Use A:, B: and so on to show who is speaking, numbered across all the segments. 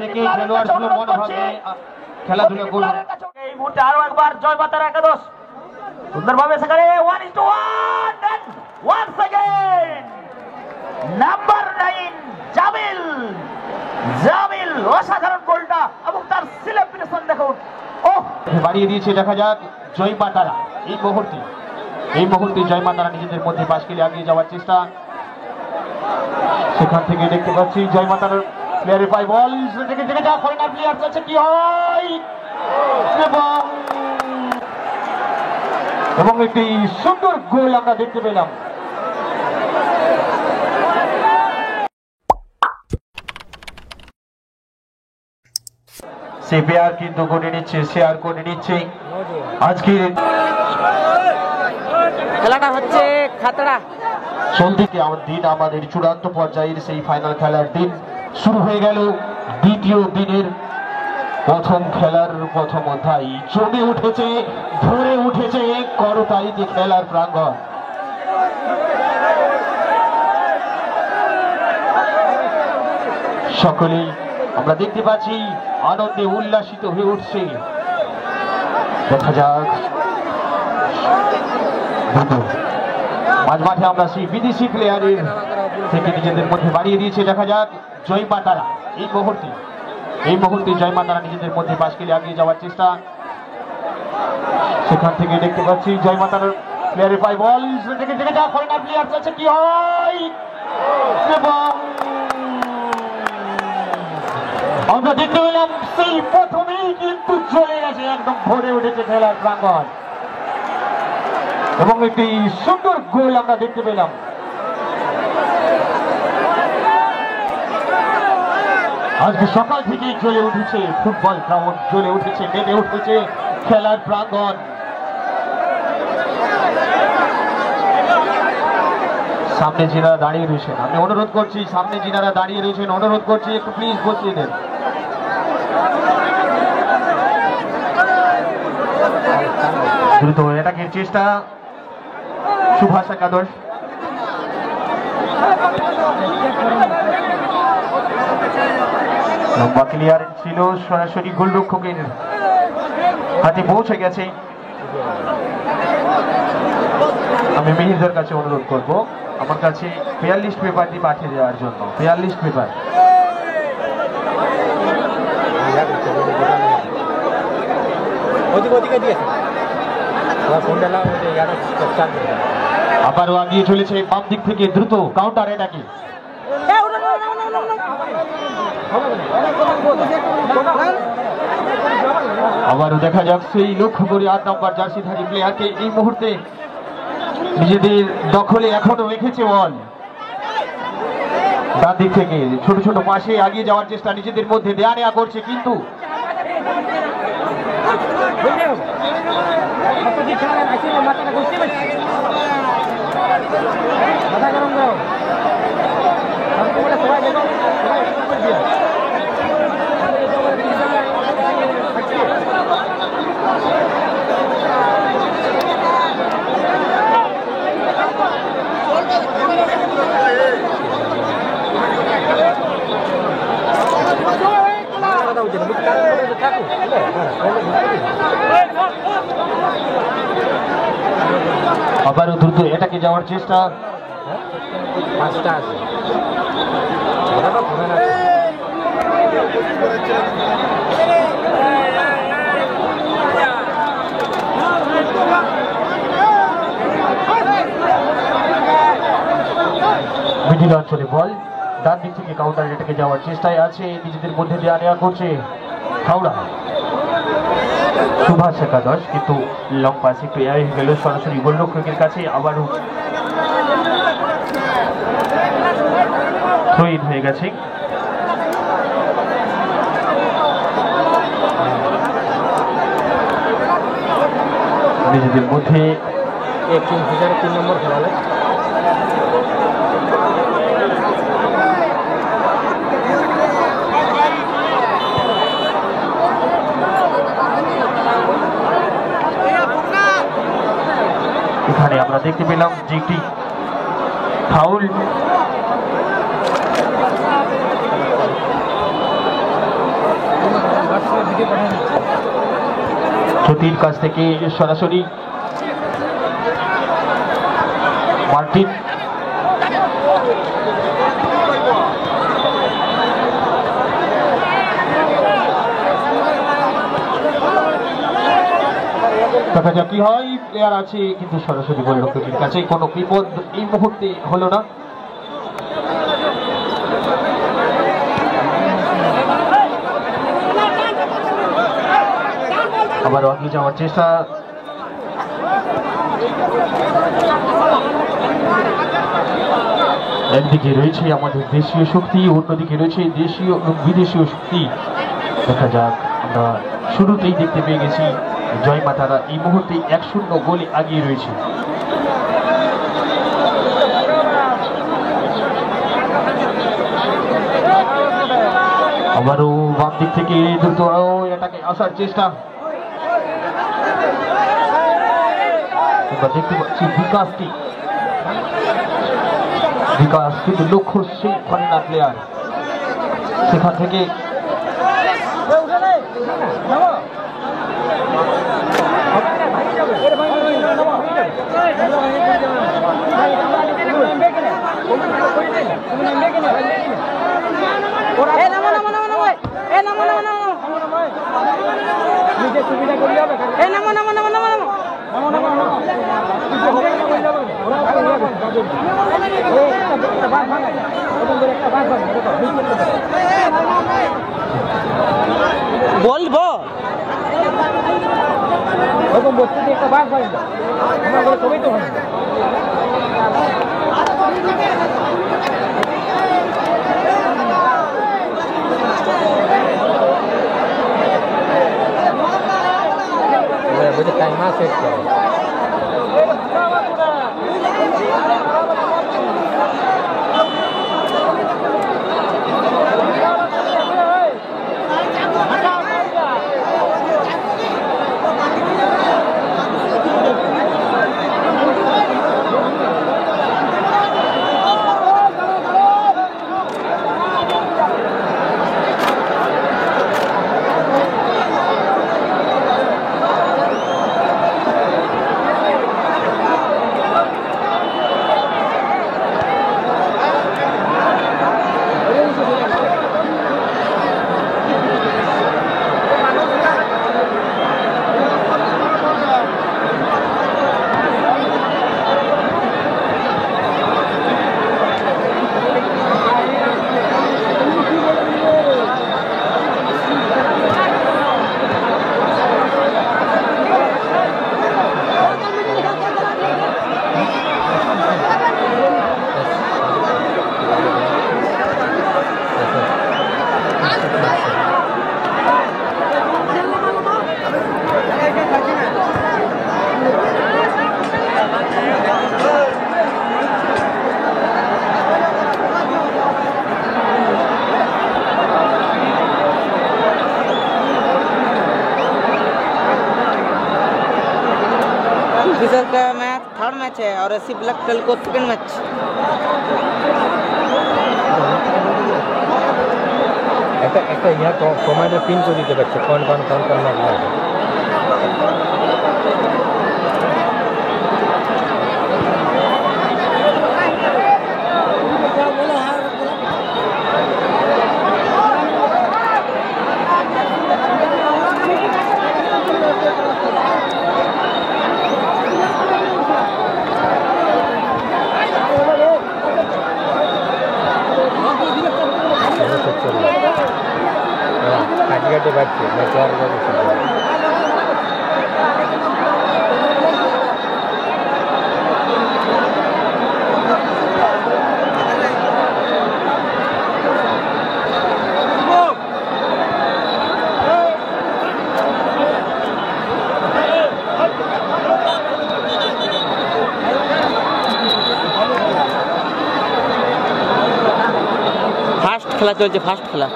A: প্রত্যেকেই খেলোয়াড় মনোভাবে খেলাধুলা করবে।
B: এই মুহূর্তে আরো একবার জয় মাতার একাদশ সুন্দরভাবে সেখানে 1:1 once again নাম্বার 9 জামিল অসাধারণ গোলটা এবং তার সেলিব্রেশন দেখুন।
A: বাড়িয়ে দিয়েছে, দেখা যাক জয় মাতারা এই মুহূর্তে জয় মাতারা নিজেদের মধ্যে পাশ খেলে এগিয়ে যাওয়ার চেষ্টা। সেখান থেকে দেখতে পাচ্ছি জয় মাতার প্লেয়ারের পাই বল দেখে যা ফরেনার প্লেয়ার চলছে কি হয় এবং একটি সুন্দর গোল আমরা দেখতে পেলাম। সে প্লেয়ার কিন্তু শেয়ার করে নিচ্ছে আজকের
C: খেলাটা হচ্ছে খাতড়া
A: চলদিকে দিন আমাদের চূড়ান্ত পর্যায়ের সেই ফাইনাল খেলার দিন শুরু হয়ে গেল। দ্বিতীয় দিনের প্রথম খেলার প্রথম অধ্যায় জমে উঠেছে, ভরে উঠেছে করতালিতে খেলার প্রাঙ্গণ। সকলেই আমরা দেখতে পাচ্ছি আনন্দে উল্লাসিত হয়ে উঠছে। দেখা যাক মাঝ মাঠে আমরা সেই বিদেশি প্লেয়ারের থেকে নিজেদের মধ্যে বাড়িয়ে দিয়েছে। দেখা যাক জয় মাতারা এই মুহূর্তে জয় মাতারা নিজেদের মধ্যে পাশ খেলে এগিয়ে যাওয়ার চেষ্টা। সেখান থেকে দেখতে পাচ্ছি জয় মাতার প্লেয়ারের পাই বল দেখে যা ফরেনার প্লেয়ার চলছে কি হয় এবং আমরা দেখতে পেলাম সেই প্রথমেই কিন্তু চলে গেছে, একদম ভরে উঠেছে খেলার প্রাঙ্গণ এবং একটি সুন্দর গোল আমরা দেখতে পেলাম। আজকে সকাল থেকেই জ্বলে উঠেছে ফুটবল গ্রাউন্ড, জ্বলে উঠেছে মেতে উঠেছে খেলার প্রাঙ্গণ। সামনে যিনারা দাঁড়িয়ে রয়েছেন আমি অনুরোধ করছি, অনুরোধ করছি একটু প্লিজ বসিয়ে দেন। দ্রুত এটাকে চেষ্টা সুভাষ একাদশ লম্বা ক্লিয়ার ছিল, সরাসরি গোলরক্ষকের হাতে পৌঁছে গেছে। আমি মেহিরদের কাছে অনুরোধ করব আমার কাছে প্লেয়ার লিস্ট পেপারটি পাঠিয়ে দেওয়ার জন্য। প্লেয়ার লিস্ট পেপার আবারও আগিয়ে চলেছে বাম দিক থেকে দ্রুত কাউন্টার এটাকে আবারও দেখা যাক সেই লক্ষ্য করে 8 নম্বর জার্সিধারী প্লেয়ারকে এই মুহূর্তে নিজেদের দখলে এখনো রেখেছে বল। তার দিক থেকে ছোট ছোট পাশে এগিয়ে যাওয়ার চেষ্টা, নিজেদের মধ্যে দেয়া নেয়া করছে কিন্তু আবারও দ্রুত এটাকে যাওয়ার চেষ্টা। মিডিল অঞ্চলে বল, ডান দিক থেকে কাউন্টার এটাকে যাওয়ার চেষ্টায় আছে, নিজেদের মধ্যে দেয়া নেওয়া করছে হাওড়া সুভাষ একাদশ, কিন্তু লং পাস একটু এড়িয়ে গেল সরাসরি গোলরক্ষকের কাছে। আবারও থ্রো ইন হয়ে গেছে। নিজেদের মধ্যে
C: 3 নম্বর খেলালে
A: এখানে আমরা দেখতে পেলাম যে একটি ফাউল জ্যোতির কাছ থেকে সরাসরি মার্টিন, দেখা যাক কি হয়। প্লেয়ার আছে কিন্তু সরাসরি গোলরক্ষকের কাছে, কোনো বিপদ এই মুহূর্তে হলো না। আবার আগে যাওয়ার চেষ্টা, একদিকে রয়েছে আমাদের দেশীয় শক্তি, অন্যদিকে রয়েছে দেশীয় এবং বিদেশীয় শক্তি। দেখা যাক, আমরা শুরুতেই দেখতে পেয়ে গেছি জয় মাতারা এই মুহূর্তে 1-0 গোলে এগিয়ে রয়েছে। আবারও বাম দিক থেকে দ্রুত এটাকে আসার চেষ্টা, দেখতে পাচ্ছি বিকাশ কিন্তু লক্ষ্য সেই করে না প্লেয়ার, সেখান থেকে
C: বলবো ওরকম বস্তু দিয়ে একটা বাস হয় না, আমরা সবাই তো হয়। मुझे टाइम सेट करो।
D: किशोर का मैच थर्ड मैच है और एससी ब्लैक कल को सेकंड मैच।
C: একটা ইয়া কমান্ডে পিন করে দিতে পারছে কোন ম্যাচ লাগে। কাটিয়ে পারছে
D: ফার্স্ট খেলা চলছে, ফার্স্ট খেলা।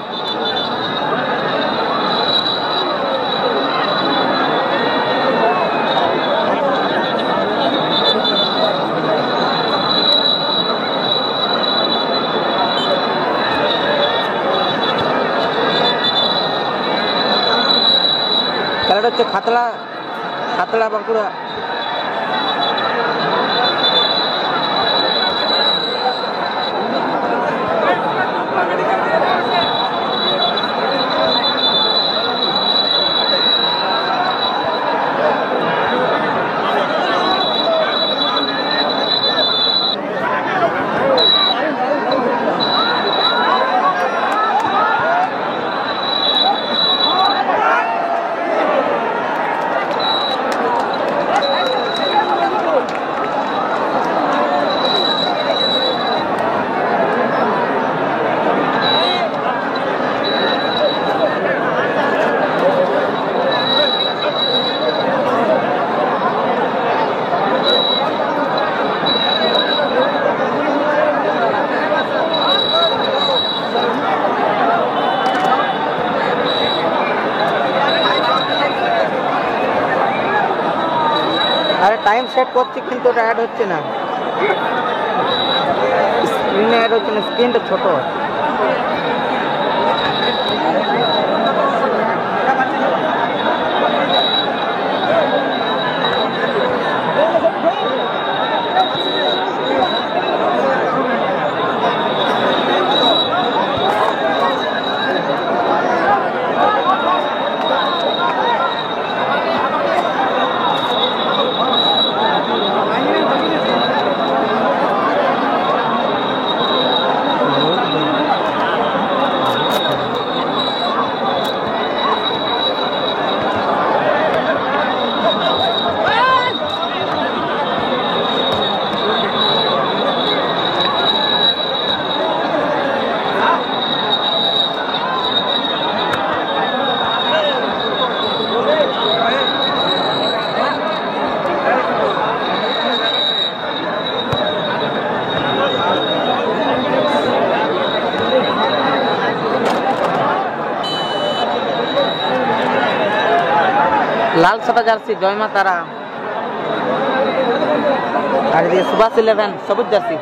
D: খাতলা খাতলা বাঁকুড়া। আরে টাইম সেট করছি কিন্তু ওটা অ্যাড হচ্ছে না, স্ক্রিনে অ্যাড হচ্ছে না, স্ক্রিনটা ছোট। লাল সাদা জার্সি জয় মা তারা, আর এদিকে সুভাষ 11 সবুজ জার্সি।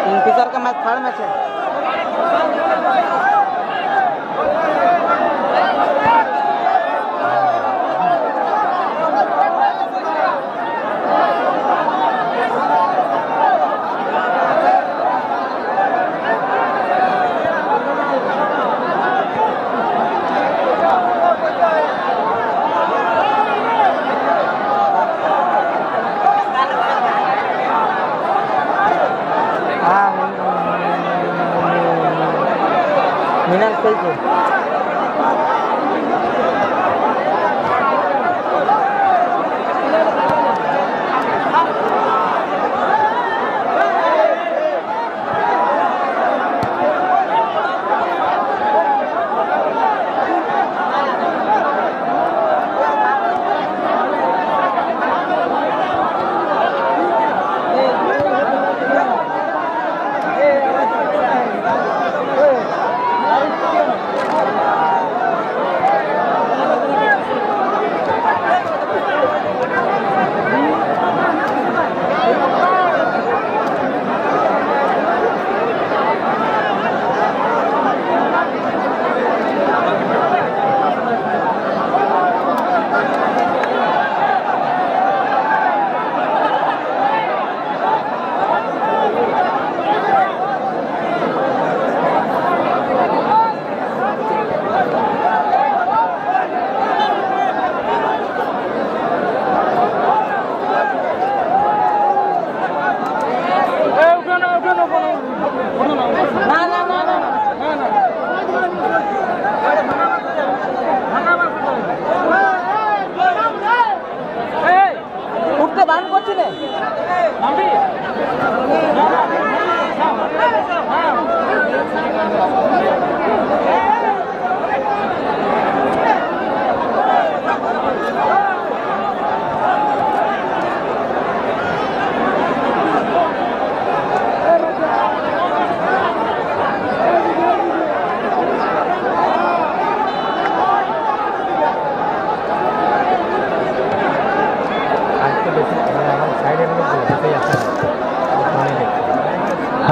D: किंगफिशर का मैच थर्ड मैच है। মিনাল খেলছে।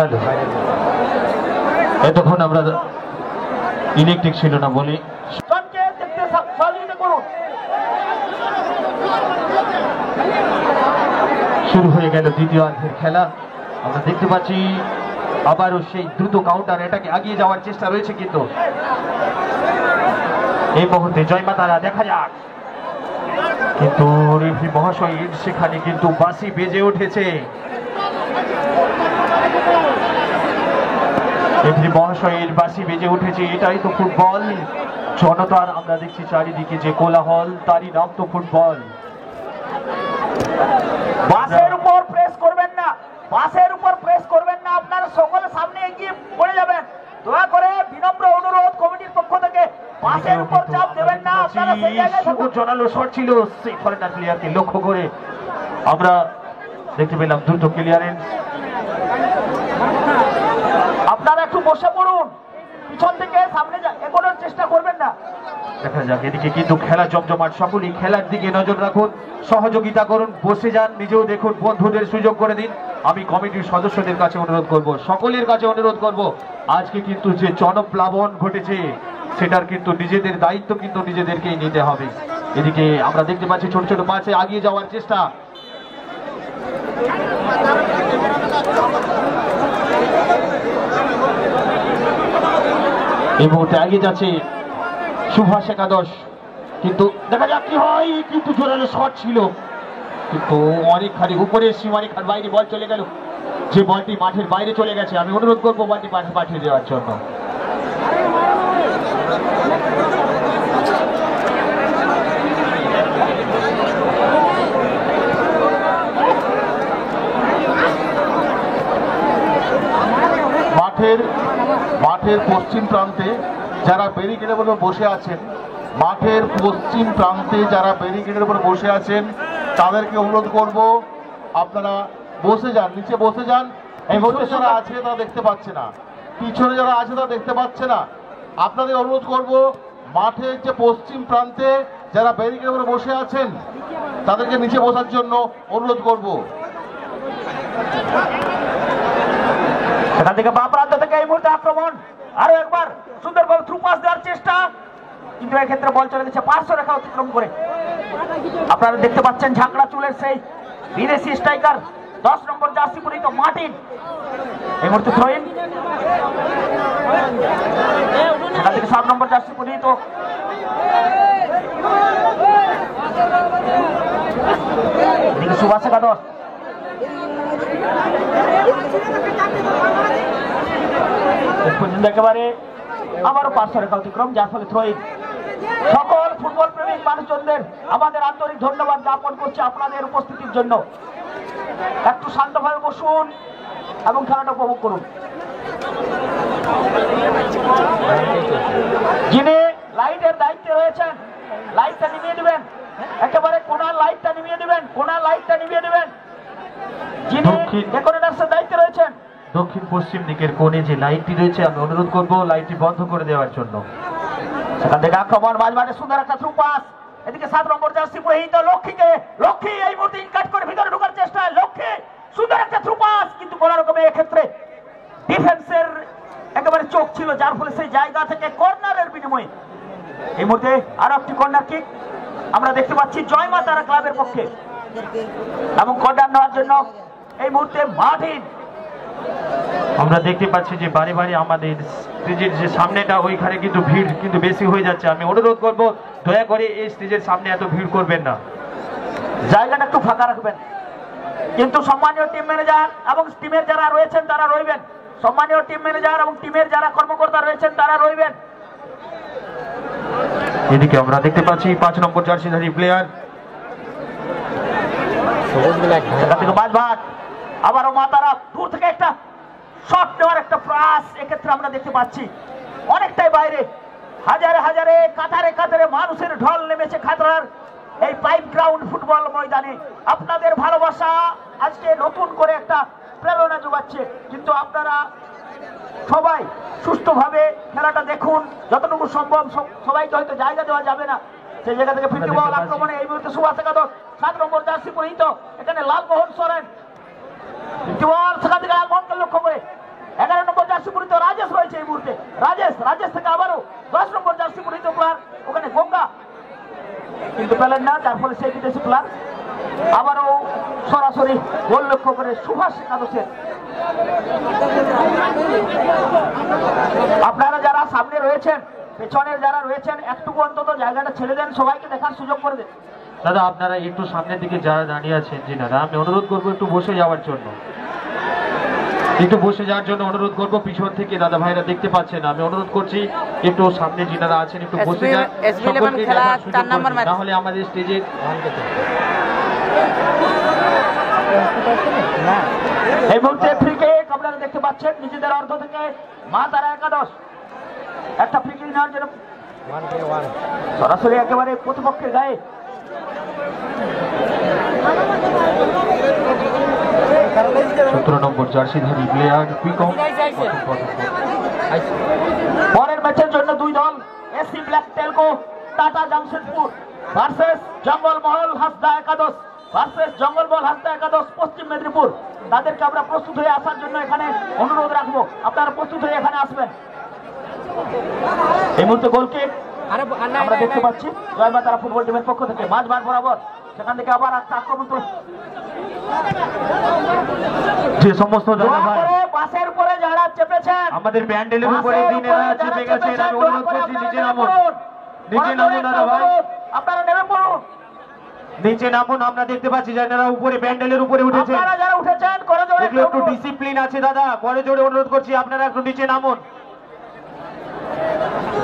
A: হ্যালো, এতক্ষণ আমরা ইলেকট্রিক ছিল না বলে
B: জনকে দেখতে সহযোগিতা করুন।
A: শুরু হয়ে গেল দ্বিতীয়ার্ধের খেলা। আমরা দেখতে পাচ্ছি আবারও সেই দ্রুত কাউন্টার এটাকে আগিয়ে যাওয়ার চেষ্টা রয়েছে, কিন্তু এই মুহূর্তে জয়মাতারা দেখা যাক, কিন্তু রেফারি মহাশয় সেখানে কিন্তু বাঁশি বেজে উঠেছে। রেফারি মহাশয়ের বাঁশি বেজে উঠেছে। এটাই তো ফুটবল। জনতার আমরা দেখছি চারিদিকে যে কোলাহল, তারই নাম তো ফুটবল।
B: বাসের উপর প্রেস করবেন না, বাসের উপর প্রেস করবেন না, আপনারা সকলে সামনে এগিয়ে পড়ে যাবেন। দয়া করে বিনম্র অনুরোধ কমিটির পক্ষ থেকে, বাসের উপর চাপ দেবেন না, আপনারা সেই জায়গায় থাকুন।
A: জোরালো শট ছিল সেই ফরেনার প্লেয়ারকে লক্ষ্য করে আমরা দেখতে পেলাম দ্রুত ক্লিয়ারেন্স।
B: আপনারা একটু বসে পড়ুন, পিছন থেকে সামনে এগোনোর চেষ্টা করবেন না।
A: দেখা যাক, এদিকে কিন্তু খেলা জমজমাট। সকলেই খেলার দিকে নজর রাখুন, সহযোগিতা করুন, বসে যান, নিজেও দেখুন, বন্ধুদের সুযোগ করে দিন। আমি কমিটির সদস্যদের কাছে অনুরোধ করব, সকলের কাছে অনুরোধ করব, আজকে কিন্তু যে জনপ্লাবন ঘটেছে সেটার কিন্তু নিজেদের দায়িত্ব কিন্তু নিজেদেরকেই নিতে হবে। এদিকে আমরা দেখতে পাচ্ছি ছোট ছোট মাঠে আগিয়ে যাওয়ার চেষ্টা। এই মুহূর্তে এগিয়ে যাচ্ছে সুভাষ একাদশ, কিন্তু দেখা যাক কি হয়। কিন্তু জোরালো শট ছিল, কিন্তু অনেকখানি উপরে সীমারেখার বাইরে বল চলে গেল। যে বলটি মাঠের বাইরে চলে গেছে, আমি অনুরোধ করবো বলটি মাঠে পাঠিয়ে দেওয়ার জন্য।
E: মাঠের পশ্চিম প্রান্তে যারা ব্যারিকেডের উপর বসে আছেন, মাঠের পশ্চিম প্রান্তে যারা ব্যারিকেডের উপর বসে আছেন তাদেরকে অনুরোধ করব আপনারা বসে যান, নিচে বসে যান। এই মুহূর্তে যারা আছে তারা দেখতে পাচ্ছে না, পিছনে যারা আছে তারা দেখতে পাচ্ছে না। আপনাদের অনুরোধ করব মাঠের যে পশ্চিম প্রান্তে যারা ব্যারিকেডের উপর বসে আছেন তাদেরকে নিচে বসার জন্য অনুরোধ করব।
B: সেখান থেকে বাঁ প্রান্ত থেকে এই মুহূর্তে আক্রমণ, আরো একবার সুন্দরভাবে থ্রু পাস দেওয়ার চেষ্টা, কিন্তু এক্ষেত্রে বল চলে গেছে পার্শ্ব রেখা অতিক্রম করে। আপনারা দেখতে পাচ্ছেন ঝাঁকড়া চুলের সেই বিদেশি স্ট্রাইকার 10 নম্বর জার্সি পরিহিত মার্টিন এই মুহূর্তে থ্রোইন। সেখান থেকে 7 নম্বর জার্সি পরিহিত এদিকে সুভাষ একাদশ। পর্যন্ত একেবারে আবারও পার্শ্ব রেখা অতিক্রম, যার ফলে থ্রোইন। সকল ফুটবল প্রেমিক মানুষজনদের আমাদের আন্তরিক ধন্যবাদ জ্ঞাপন করছি আপনাদের উপস্থিতির জন্য। একটু শান্তভাবে বসুন এবং খেলাটা উপভোগ করুন। যিনি লাইটের দায়িত্বে রয়েছেন লাইটটা নিভিয়ে দিবেন, একেবারে কোনার লাইটটা নিভিয়ে দিবেন, কোনার লাইটটা নিভিয়ে দিবেন। যিনি ডেকোরেটরসের দায়িত্বে রয়েছেন
A: দক্ষিণ পশ্চিম দিকের কোণে যে লাইটটি রয়েছে, আমি অনুরোধ করবো লাইটটি বন্ধ করে দেওয়ার জন্য।
B: সেখান থেকে আক্রমণ, মাঝমাঠে সুন্দর একটা থ্রু পাস, এদিকে 7 নম্বর জার্সি পরিহিত লক্ষ্মীকে, লক্ষ্মী এই মুহূর্তে ইনকাট করে ভিতরে ঢোকার চেষ্টা, লক্ষ্মী সুন্দর একটা থ্রু পাস, কিন্তু কোন রকমে এক্ষেত্রে ডিফেন্সের একেবারে চোখ ছিল, যার ফলে সেই জায়গা থেকে কর্নারের বিনিময়ে এই মুহূর্তে আরো একটি কর্নার কিক আমরা দেখতে পাচ্ছি জয়মাতারা ক্লাবের পক্ষে, এবং কর্নার নেওয়ার জন্য এই মুহূর্তে মার্টিন।
A: আমরা দেখতে পাচ্ছি যে বারে বারে আমাদের স্টেজের যে সামনেটা ওইখানে কিন্তু ভিড় কিন্তু বেশি হয়ে যাচ্ছে। আমি অনুরোধ করব দয়া করে এই স্টেজের সামনে এত ভিড় করবেন না,
B: জায়গাটা একটু ফাঁকা রাখবেন। কিন্তু সম্মানীয় টিম ম্যানেজার এবং টিমের যারা রয়েছেন তারা রইবেন, সম্মানীয় টিম ম্যানেজার এবং টিমের যারা কর্মকর্তা রয়েছেন তারা রইবেন।
A: এদিকে আমরা দেখতে পাচ্ছি 5 নম্বর জার্সিধারী প্লেয়ার
B: মাঝভাট, আবারও মাতারা দূর থেকে একটা শট নেওয়ার একটা প্রয়াস এক্ষেত্রে আমরা দেখতে পাচ্ছি অনেকটাই বাইরে। হাজারে হাজারে কাতারে কাতারে মানুষের ঢল নেমেছে খাতড়ার এই পাইপ গ্রাউন্ড ফুটবল ময়দানে। আপনাদের ভালোবাসা আজকে নতুন করে একটা প্রেরণা যোগাচ্ছে, কিন্তু আপনারা সবাই সুস্থভাবে খেলাটা দেখুন যতটুকু সম্ভব। সবাইকে হয়তো জায়গা দেওয়া যাবে না, সেই জায়গা থেকে ফিরতি বল আক্রমণে এই মুহূর্তে সুভাষ একাদশ 7 নম্বর জার্সি পরিহিত, এখানে লালমোহন সরেন ফিরতি বল, সেখান থেকে লালমোহনকে লক্ষ্য করে মুহূর্তে রাজেশ থেকে আবারও 10 নম্বর জার্সি পরিহিত প্লেয়ার ওখানে গঙ্গা কিন্তু পেলেন না, যার ফলে সেই বিদেশি প্লেয়ার আবারও সরাসরি গোল লক্ষ্য করে সুভাষ একাদশের। আপনারা যারা সামনে রয়েছেন, পেছনের যারা রয়েছেন, একটু অন্তত জায়গাটা ছেড়ে দেন, সবাইকে দেখার সুযোগ করে দেন।
A: দাদা আপনারা একটু সামনের দিকে যারা দাঁড়িয়ে আছেন যিনারা, আমি অনুরোধ করবো একটু বসে যাওয়ার জন্য, একটু বসে যাওয়ার জন্য অনুরোধ করবো। পিছন থেকে দাদা ভাইরা দেখতে পাচ্ছেন, আমি অনুরোধ করছি একটু সামনে যিনারা আছেন একটু বসে যান, সকলকে দেখার সুযোগ করে দিন। তাহলে আমাদের স্টেজে
B: এই মুহূর্তে ফ্রি কিক আপনারা দেখতে পাচ্ছেন নিজেদের অর্ধ থেকে মা তারা একাদশ একটা ফ্রি কিক নেওয়ার জন্য সরাসরি একেবারে প্রতিপক্ষের গায়ে।
A: নম্বর জার্সিধারী প্লেয়ার পিকক।
B: পরের ম্যাচের জন্য দুই দল, AC black Telco Tata Jamshedpur versus Jangalmahal Hasda একাদশ ভার্সেস জঙ্গলমহল হাসদা একাদশ পশ্চিম মেদিনীপুর। তাদেরকে আমরা প্রস্তুত হয়ে আসার জন্য এখানে অনুরোধ রাখবো, আপনারা প্রস্তুত হয়ে এখানে আসবেন। এই মুহূর্তে গোলকে আমরা দেখতে পাচ্ছি জয় মা তারা ফুটবল টিমের পক্ষ থেকে মাঝ মাঠ বরাবর, সেখান থেকে আবার একটা আক্রমণ করে
A: যে সমস্ত
B: বাসের উপরে যারা চেপেছেন,
A: আমাদের প্যান্ডেলের উপরে যিনারা চেপে গেছেন, আমি অনুরোধ করছি নিচে নামুন, নিচে নামুন দাদা ভাই,
B: আপনারা নেমে পড়ুন,
A: নিচে নামুন। আমরা দেখতে পাচ্ছি যারা উপরে প্যান্ডেলের উপরে উঠেছেন,
B: আপনারা যারা উঠেছেন করে জোরে
A: একটু ডিসিপ্লিন আছে দাদা, করে জোরে অনুরোধ করছি আপনারা একটু নিচে নামুন।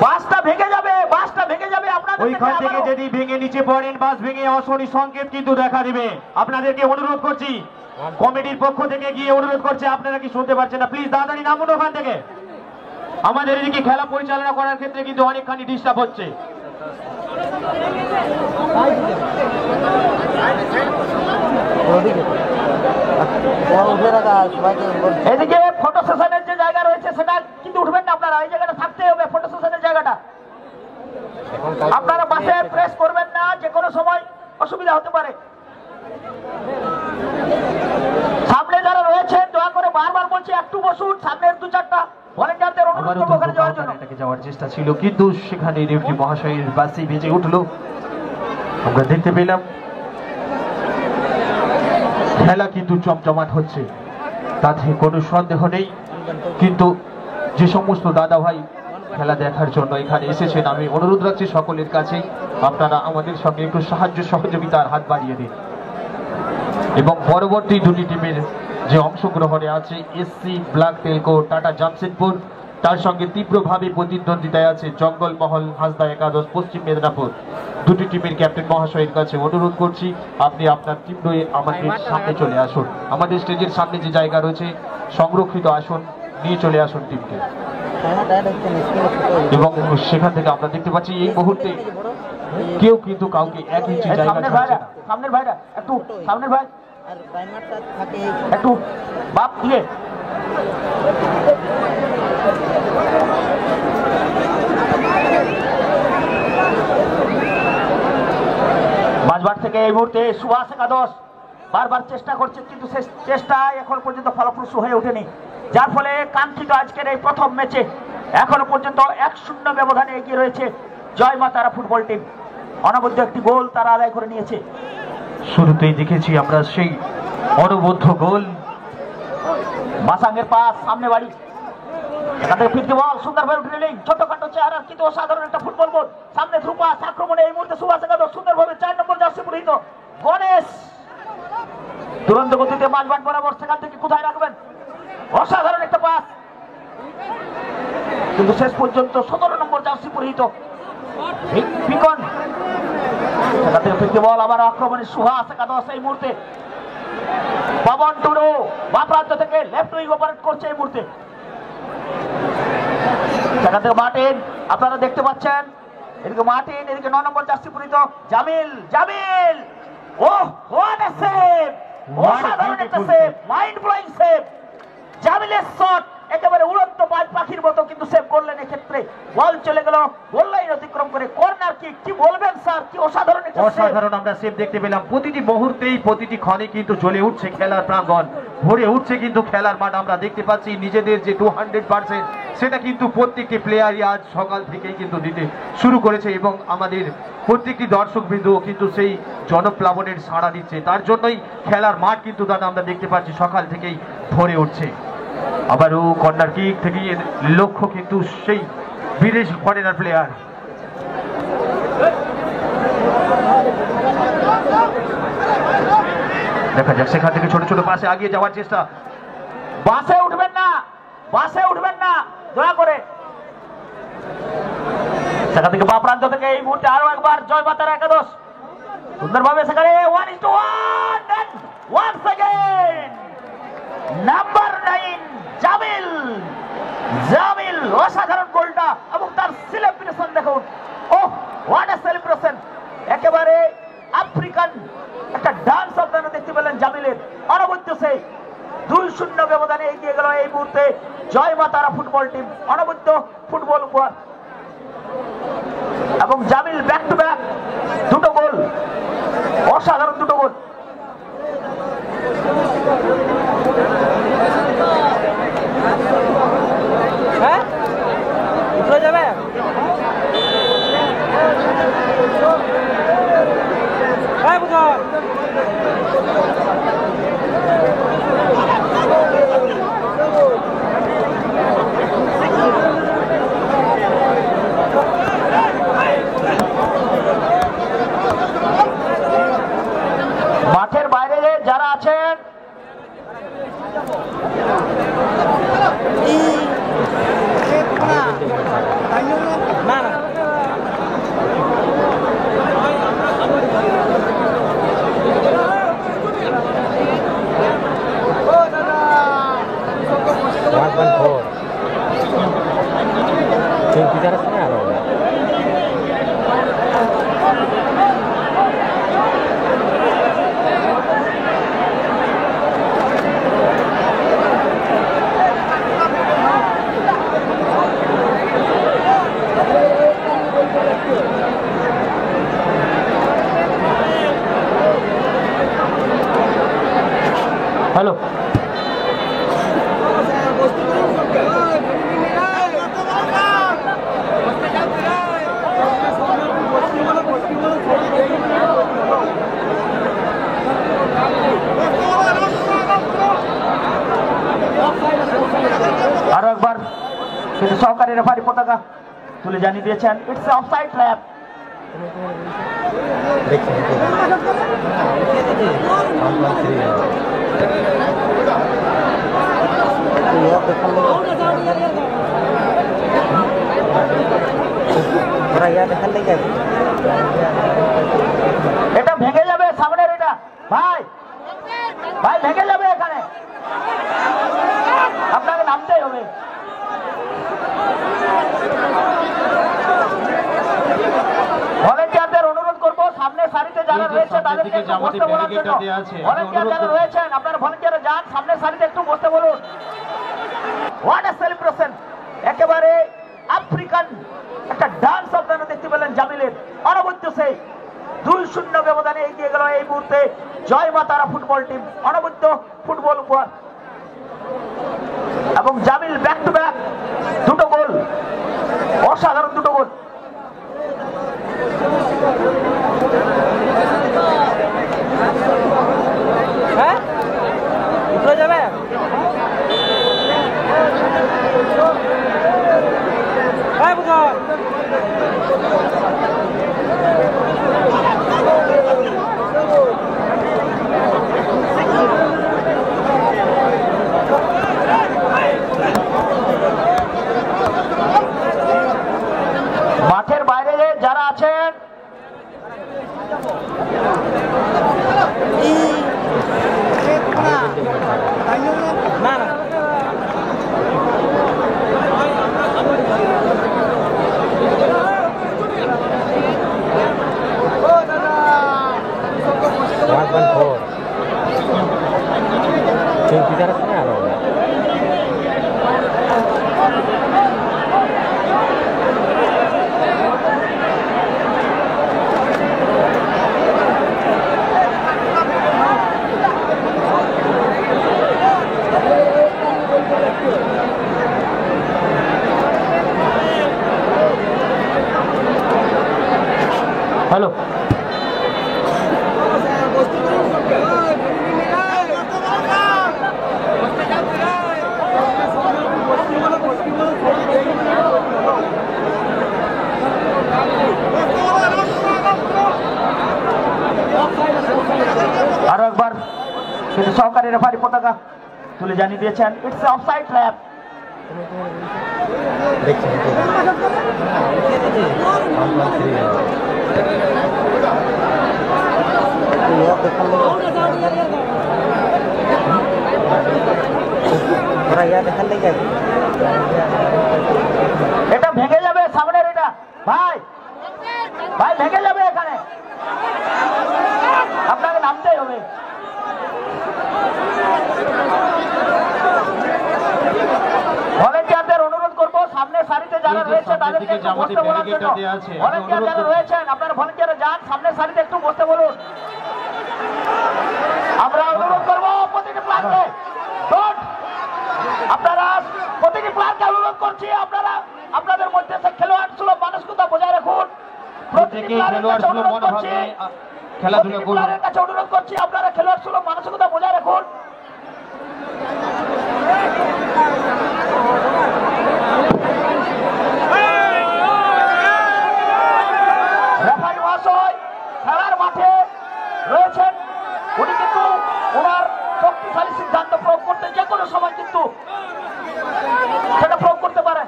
B: বাসটা ভেঙে যাবে, বাসটা ভেঙে যাবে, আপনাদের
A: ওইখান থেকে যদি ভেঙে নিচে পড়েন, বাস ভেঙে অশনি সংকেত কিন্তু দেখা দিবে। আপনাদেরকে অনুরোধ করছি, কমিটির পক্ষ থেকে গিয়ে অনুরোধ করছে, আপনারা কি শুনতে পাচ্ছেন না? প্লিজ তাড়াতাড়ি নামুন ওখান থেকে। আমাদের এদিকে খেলা পরিচালনা করার ক্ষেত্রে কিন্তু অনেকখানি ডিস্টার্ব হচ্ছে।
B: এদিকে ফটো সেশনের যে জায়গা রয়েছে সেটা কিন্তু উঠবেন না আপনারা, এই জায়গাটা থাকতে হবে, ফটো সেশনের জায়গাটা। আপনারা বাসে প্রেস করবেন না, যে কোনো সময় অসুবিধা হতে পারে। সামনে যারা রয়েছেন দয়া করে বারবার বলছি একটু বসুন, সামনের দু চারটা ভলেন্টিয়ারদের অনুরোধ করবো ওখানে যাওয়ার জন্য।
A: যাওয়ার চেষ্টা ছিল কিন্তু সেখানে রেফারি মহাশয়ের বাসি বেজে উঠলো, আমরা দেখতে পেলাম খেলা কিন্তু জমজমাট হচ্ছে, তাতে কোনো সন্দেহ নেই। কিন্তু যে সমস্ত দাদা ভাই খেলা দেখার জন্য এখানে এসেছেন, আমি অনুরোধ রাখছি সকলের কাছে আপনারা আমাদের সঙ্গে একটু সাহায্য সহযোগিতার হাত বাড়িয়ে দিন। এবং পরবর্তী দুটি টিমের যে অংশগ্রহণে আছে SC black Telco Tata Jamshedpur, তার সঙ্গে তীব্রভাবে প্রতিদ্বন্দ্বিতায় আছে জঙ্গলমহল হাসদা একাদশ পশ্চিম মেদিনীপুর। দুটি টিমের ক্যাপ্টেন মহাশয়ের কাছে অনুরোধ করছি আপনি আপনার টিম নিয়ে আমাদের সামনে চলে আসুন, আমাদের স্টেজের সামনে যে জায়গা রয়েছে সংরক্ষিত আসন নিয়ে চলে আসুন টিমকে। এবং সেখান থেকে আমরা দেখতে পাচ্ছি এই মুহূর্তে কেউ কিন্তু কাউকে এক ইঞ্চি জায়গা ছাড়ছে না।
B: সামনের ভাইরা একটু, সামনের ভাই একটু বাপ দিয়ে মাঝবার থেকে এই মুহূর্তে সুভাষ একাদশ বারবার চেষ্টা করছে, কিন্তু সে চেষ্টা এখন পর্যন্ত ফলপ্রসূ হয়ে ওঠেনি, যার ফলে কাঙ্ক্ষিত আজকের এই প্রথম ম্যাচে এখনো পর্যন্ত 1-0 ব্যবধানে এগিয়ে রয়েছে জয় মা তারা ফুটবল টিম। অনবদ্য একটি গোল তারা আদায় করে নিয়েছে।
A: শুরুতেই দেখেছি আমরা সেই অনবদ্য গোল,
B: মাসাঙ্গের পাস সামনে বাড়ি, এখান থেকে ফিরতি বল, সুন্দরভাবে ড্রিলিং, ছোটখাটো চেহারা কিন্তু অসাধারণ একটা ফুটবল বল, সামনে থ্রু পাস, আক্রমণে এই মুহূর্তে সুভাষ একাদশ সুন্দরভাবে 4 নম্বর জার্সি পরিহিত গণেশ দুরন্ত গতিতে মাঝবান বরাবর, সেখান থেকে কোথায় রাখবেন, অসাধারণ একটা পাস, কিন্তু শেষ পর্যন্ত 17 নম্বর জার্সি পরিহিত পিকন, সেখান থেকে ফিরতি বল, আবার আক্রমণে সুভাষ একাদশ এই মুহূর্তে পবন টুডু বা প্রান্ত থেকে লেফট উইং অপারেট করছে এই মুহূর্তে, সেখান থেকে মার্টিন আপনারা দেখতে পাচ্ছেন, এদিকে মার্টিন, এদিকে 9 নম্বর জার্সি পরিহিত Jamil, Jamil oh what a save, অসাধারণ একটা সেভ, মাইন্ড ব্লোয়িং সেভ, জামিলের শট একেবারে উড়ন্ত বাজ পাখির মতো কিন্তু সেভ করলেন। এক্ষেত্রে বল চলে গেল গোল লাইন অতিক্রম করে, কর্নার কিক, কি বলবেন স্যার, কি অসাধারণ একটা সেভ।
A: অসাধারণ আমরা সেভ দেখতে পেলাম, প্রতিটি মুহূর্তেই প্রতিটি ক্ষণে কিন্তু জ্বলে উঠছে খেলার প্রাঙ্গণ, ভরে উঠছে কিন্তু খেলার মাঠ। আমরা দেখতে পাচ্ছি নিজেদের যে 200% সেটা কিন্তু প্রত্যেকটি প্লেয়ারই আজ সকাল থেকেই কিন্তু দিতে শুরু করেছে এবং আমাদের প্রত্যেকটি দর্শকবৃন্দ কিন্তু সেই জনপ্লাবনের সাড়া দিচ্ছে। তার জন্যই খেলার মাঠ কিন্তু দাদা আমরা দেখতে পাচ্ছি সকাল থেকেই ভরে উঠছে। আবারও কর্নার কিক থেকে লক্ষ্য কিন্তু সেই বিদেশি ফরেনার প্লেয়ার। দেখা যাক সেখান থেকে ছোট ছোট পাশে আগিয়ে যাওয়ার চেষ্টা।
B: বাসে উঠবেন না, বাসে উঠবেন না দয়া করে। সেখান থেকে বা প্রান্ত থেকে এই মুহূর্তে আরো একবার জয় মাতার একাদশ সুন্দরভাবে সেখানে 1:1 and once again number 9 Jamil. Jamil অসাধারণ গোলটা এবং তার সেলিব্রেশন দেখুন। ওহ হোয়াট আ সেলিব্রেশন! একেবারে আফ্রিকান একটা ডান্স আপনারা দেখতে পেলেন জামিলের। অনবদ্য সেই 2-0 ব্যবধানে এগিয়ে গেল এই মুহূর্তে জয় মা তারা ফুটবল টিম। অনবদ্য ফুটবল উপহার এবং জামিল ব্যাক টু ব্যাক দুটো গোল, অসাধারণ দুটো গোল।
D: হ্যাঁ উঠে যাবে বুঝো
B: মাঠের বাইরে যারা আছেন
D: না না
C: পিছার আছে না আরো
B: হ্যালো আরো একবার কিন্তু সহকারী রেফারি পতাকা তুলে জানিয়ে দিয়েছেন ইটস অফসাইড ট্র্যাপ। এটা ভেঙে যাবে সামনের, এটা ভাই ভাই ভেঙে যাবে, এখানে আপনাকে নামতেই হবে। ভলেন্টিয়ারদের অনুরোধ করবো সামনে সারিতে যারা রয়েছে তাদেরকে একটু বসতে বলার জন্য। ভলেন্টিয়ার যারা রয়েছেন আপনারা ভলেন্টিয়ারে যান, সামনের সারিতে একটু বসতে বলুন। What a celebration! একেবারে আফ্রিকান একটা ডান্স আপনারা দেখতে পেলেন জামিলের। অনবদ্য সেই 2-0 ব্যবধানে এগিয়ে গেল এই মুহূর্তে জয় মা তারা ফুটবল টিম। অনবদ্য ফুটবল উপহার এবং জামিল ব্যাক টু ব্যাক দুটো গোল, অসাধারণ দুটো গোল।
D: হ্যাঁ উঠে যাবে বুঝো
B: আরো একবার কিন্তু সহকারী রেফারি পতাকা তুলে জানিয়ে দিয়েছেন ইটস অফসাইড ট্র্যাপ। এটা ভেঙে যাবে সামনের, এটা ভাই ভাই ভেঙে যাবে, এখানে আপনাকে নামতেই হবে। ভলেন্টিয়ারদের অনুরোধ করবো সামনের সারিতে যারা রয়েছে তাদেরকে একটু বসতে বলার জন্য। ভলেন্টিয়ার যারা রয়েছেন আপনারা ভলেন্টিয়ারে যান, সামনের সারিতে একটু বসতে বলুন। আমরা অনুরোধ করবো প্রতিটি প্ল্যানকে, আপনারা প্রতিটি প্ল্যানকে অনুরোধ করছি আপনারা আপনাদের মধ্যে খেলোয়াড় সুলভ মানসিকতা বজায় রাখুন। প্রতিটি খেলোয়াড় সুলভ মনোভাবে খেলাধুলা করুন। কাছে অনুরোধ করছি আপনারা খেলোয়াড় সুলভ মানসিকতা বজায় রাখুন। রেফারি মহাশয় খেলার মাঠে রয়েছেন, উনি কিন্তু ওনার শক্তিশালী সিদ্ধান্ত প্রয়োগ করতে যে কোনো সময় কিন্তু সেটা প্রয়োগ করতে পারেন।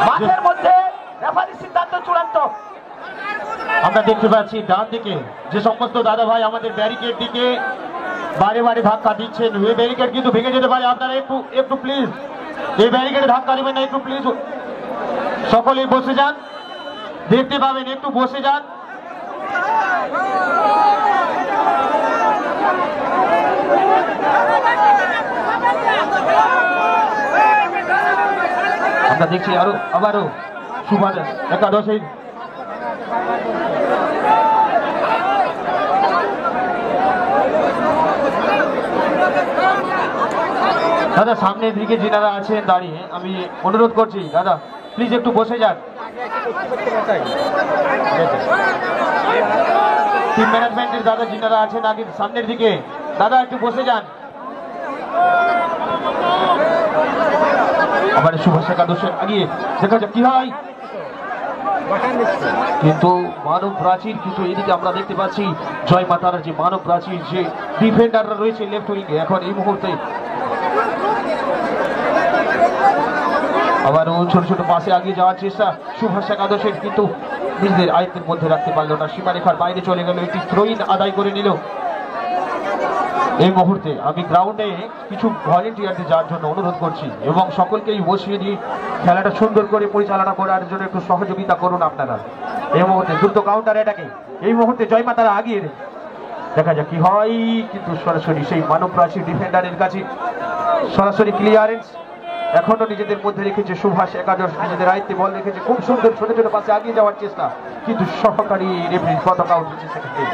B: মাঠের মধ্যে রেফারি সিদ্ধান্ত চূড়ান্ত।
A: আমরা দেখতে পাচ্ছি ডান দিকে যে সমস্ত দাদা ভাই আমাদের ব্যারিকেড দিকে বারে বারে ধাক্কা দিচ্ছেন, এই ব্যারিকেড কিন্তু ভেঙে যেতে পারে। আপনারা একটু একটু প্লিজ এই ব্যারিকেডে ধাক্কা দেবেন না, একটু প্লিজ সকলেই বসে যান, দেখতে পাবেন একটু বসে যান। আমরা দেখছি আবারও সুভাষ একাদশী দাদা সামনের দিকে যিনারা আছেন দাঁড়িয়ে, আমি অনুরোধ করছি দাদা প্লিজ একটু বসে যান। টিম ম্যানেজমেন্টের দাদা যিনারা আছেন আগে সামনের দিকে, দাদা একটু বসে যান। আবার সুভাষ একাদশী আগিয়ে দেখা যাক কি হয়, কিন্তু মানব প্রাচীর কিন্তু এদিকে আমরা দেখতে পাচ্ছি জয় মাতার যে মানব প্রাচীর যে ডিফেন্ডাররা রয়েছে লেফট উইঙ্গে, এখন এই মুহূর্তে আবার ছোট ছোট পাশে আগিয়ে যাওয়ার চেষ্টা সুভাষ একাদশের, কিন্তু নিজেদের আয়ত্তের মধ্যে রাখতে পারলো না, সীমারেখার বাইরে চলে গেল, একটি থ্রোইন আদায় করে নিল। এই মুহূর্তে আমি গ্রাউন্ডে কিছু ভলেন্টিয়ারদের যাওয়ার জন্য অনুরোধ করছি এবং সকলকেই বসিয়ে দিয়ে খেলাটা সুন্দর করে পরিচালনা করার জন্য একটু সহযোগিতা করুন আপনারা। এই মুহূর্তে দ্রুত কাউন্টার এটাকে এই মুহূর্তে জয় মাতারা আগিয়ে দেখা যাক কি হয়, কিন্তু সরাসরি সেই মানব প্রাচীর ডিফেন্ডারের কাছে সরাসরি ক্লিয়ারেন্স এখনো নিজেদের মধ্যে রেখেছে সুভাষ একাদশ, নিজেদের আয়ত্তে বল রেখেছে, খুব সুন্দর ছোট ছোট পাশে আগিয়ে যাওয়ার চেষ্টা, কিন্তু সহকারী রেফারি পতাকা উঠেছে সেক্ষেত্রে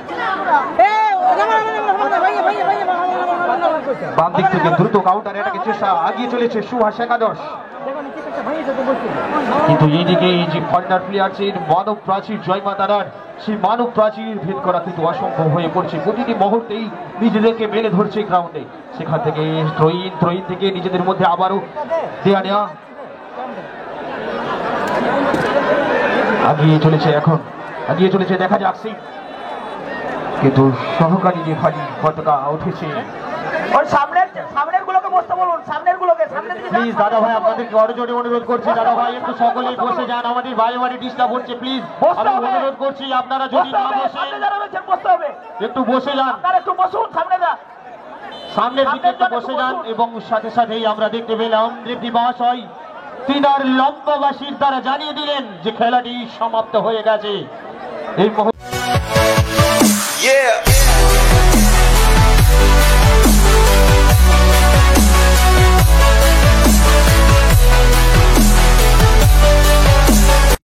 A: বাম দিক থেকে দ্রুত কাউন্টার এটাকে চেষ্টা আগিয়ে চলেছে সুভাষ একাদশ, কিন্তু এইদিকে এই যে কর্নার প্লেয়ারদের মানব প্রাচীর জয় মাতারার সেই মানব প্রাচীর ভেদ করা কিন্তু অসম্ভব হয়ে পড়ছে, প্রতিটি মুহূর্তেই নিজেদেরকে মেলে ধরছে গ্রাউন্ডে। সেখান থেকে থ্রোইন থেকে নিজেদের মধ্যে আবারও দেয়া নেওয়া আগিয়ে চলেছে, এখন আগিয়ে চলেছে দেখা যাচ্ছে, কিন্তু সহকারী রেফারি পতাকা উঠেছে।
B: ওই সামনের গুলোকে বসতে বলুন, সামনের গুলোকে সামনের দিকে
A: প্লিজ দাদা ভাই আপনাদেরকে অরজোরে অনুরোধ করছি, দাদা ভাই একটু সকলেই বসে যান, আমাদের বাড়ি বাড়ি ডিস্টার্ব হচ্ছে, প্লিজ আমি অনুরোধ করছি আপনারা যদি না বসেন
B: বসতে হবে,
A: একটু বসে যান,
B: আপনারা একটু বসুন,
A: সামনের দিকে একটু বসে যান। এবং সাথে সাথেই আমরা দেখতে পেলাম রেফারি মহাশয় তিনার লম্বাবাসীর দ্বারা জানিয়ে দিলেন যে খেলাটি সমাপ্ত হয়ে গেছে। এই মুহূর্তে